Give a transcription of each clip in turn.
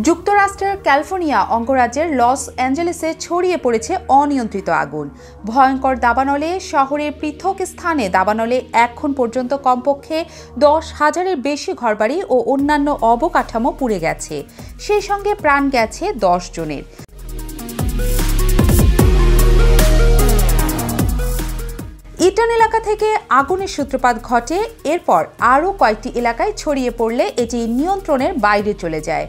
যুক্তরাষ্ট্রের ক্যালিফোর্নিয়া অঙ্গরাজ্যের লস অ্যাঞ্জেলেসে ছড়িয়ে পড়েছে অনিয়ন্ত্রিত আগুন। ভয়ঙ্কর দাবানলে শহরের পৃথক স্থানে দাবানলে এখন পর্যন্ত কমপক্ষে 10,000-এর বেশি ঘরবাড়ি ও অন্যান্য অবকাঠামো পুড়ে গেছে। সেই সঙ্গে প্রাণ গেছে 10 জনের। ইটন এলাকা থেকে আগুনের সূত্রপাত ঘটে, এরপর আরও কয়েকটি এলাকায় ছড়িয়ে পড়লে এটি নিয়ন্ত্রণের বাইরে চলে যায়।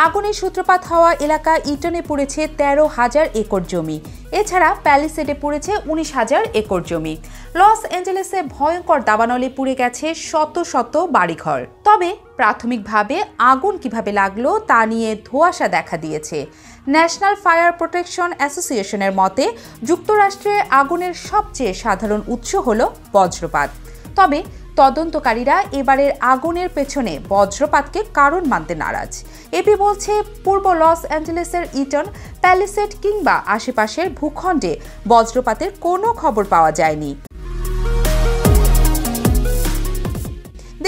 আগুনের সূত্রপাত হওয়া এলাকা ইটনে পুড়েছে 13,000 একর জমি, এছাড়া প্যালিসেডে পুড়েছে 19,000 একর জমি। লস অ্যাঞ্জেলেসে ভয়ঙ্কর দাবানলে পুড়ে গেছে শত শত বাড়িঘর। তবে প্রাথমিকভাবে আগুন কিভাবে লাগলো তা নিয়ে ধোঁয়াশা দেখা দিয়েছে। ন্যাশনাল ফায়ার প্রোটেকশন অ্যাসোসিয়েশনের মতে যুক্তরাষ্ট্রে আগুনের সবচেয়ে সাধারণ উৎস হল বজ্রপাত। তবে তদন্তকারীরা এবারের আগুনের পেছনে বজ্রপাতকে কারণ মানতে নারাজ। এপি বলছে, পূর্ব লস অ্যাঞ্জেলেসের ইটন, প্যালিসেড কিংবা আশেপাশের ভূখণ্ডে বজ্রপাতের কোনো খবর পাওয়া যায়নি।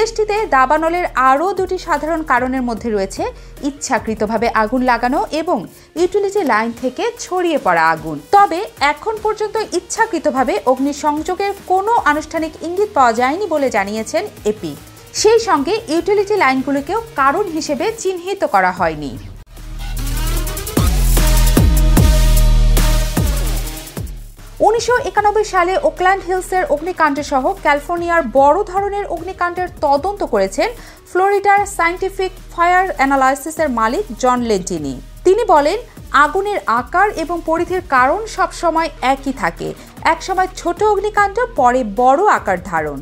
দেশটিতে দাবানলের আরও দুটি সাধারণ কারণের মধ্যে রয়েছে ইচ্ছাকৃতভাবে আগুন লাগানো এবং ইউটিলিটি লাইন থেকে ছড়িয়ে পড়া আগুন। তবে এখন পর্যন্ত ইচ্ছাকৃতভাবে অগ্নিসংযোগের কোনো আনুষ্ঠানিক ইঙ্গিত পাওয়া যায়নি বলে জানিয়েছেন এপি। সেই সঙ্গে ইউটিলিটি লাইনগুলোকেও কারণ হিসেবে চিহ্নিত করা হয়নি। 1991 সালে ওকল্যান্ড হিলসের অগ্নিকাণ্ড সহ ক্যালিফোর্নিয়ার বড় ধরনের অগ্নিকাণ্ডের তদন্ত করেছেন ফ্লোরিডার সায়েন্টিফিক ফায়ার অ্যানালাইসিসের মালিক জন লেন্টিনি। তিনি বলেন, আগুনের আকার এবং পরিধির কারণ সবসময় একই থাকে। একসময় ছোট অগ্নিকাণ্ড, পরে বড় আকার ধারণ।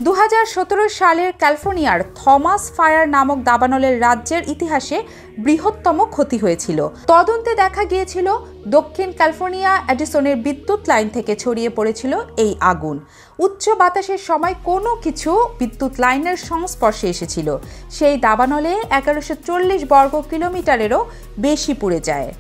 2017 সালের ক্যালিফোর্নিয়ার থমাস ফায়ার নামক দাবানলের রাজ্যের ইতিহাসে বৃহত্তম ক্ষতি হয়েছিল। তদন্তে দেখা গিয়েছিল দক্ষিণ ক্যালিফোর্নিয়া এডিসনের বিদ্যুৎ লাইন থেকে ছড়িয়ে পড়েছিল এই আগুন। উচ্চ বাতাসের সময় কোনো কিছু বিদ্যুৎ লাইনের সংস্পর্শে এসেছিল। সেই দাবানলে 1140 বর্গ কিলোমিটারেরও বেশি পুড়ে যায়।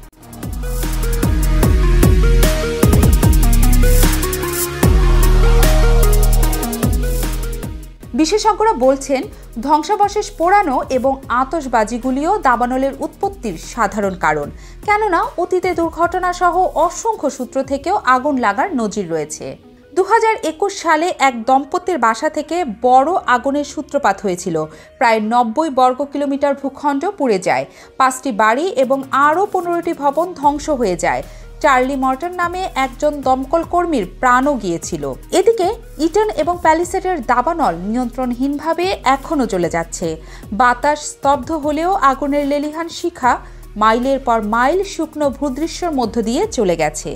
বিশেষজ্ঞরা বলছেন, ধ্বংসাবশেষ পোড়ানো এবং আতশবাজিগুলিও দাবানলের উৎপত্তির সাধারণ কারণ। কেননা অতীতে দুর্ঘটনা সহ অসংখ্য সূত্র থেকেও আগুন লাগার নজির রয়েছে। 2021 সালে এক দম্পতির বাসা থেকে বড় আগুনের সূত্রপাত হয়েছিল। প্রায় 90 বর্গ কিলোমিটার ভূখণ্ড পুড়ে যায়। 5টি বাড়ি এবং আরও 15টি ভবন ধ্বংস হয়ে যায়। চার্লি মর্টন নামে একজন দমকল কর্মীর প্রাণও গিয়েছিল। এদিকে ইটন এবং প্যালিসেডের দাবানল নিয়ন্ত্রণহীনভাবে এখনও চলে যাচ্ছে। বাতাস স্তব্ধ হলেও আগুনের লেলিহান শিখা মাইলের পর মাইল শুকনো ভূদৃশ্যের মধ্য দিয়ে চলে গেছে।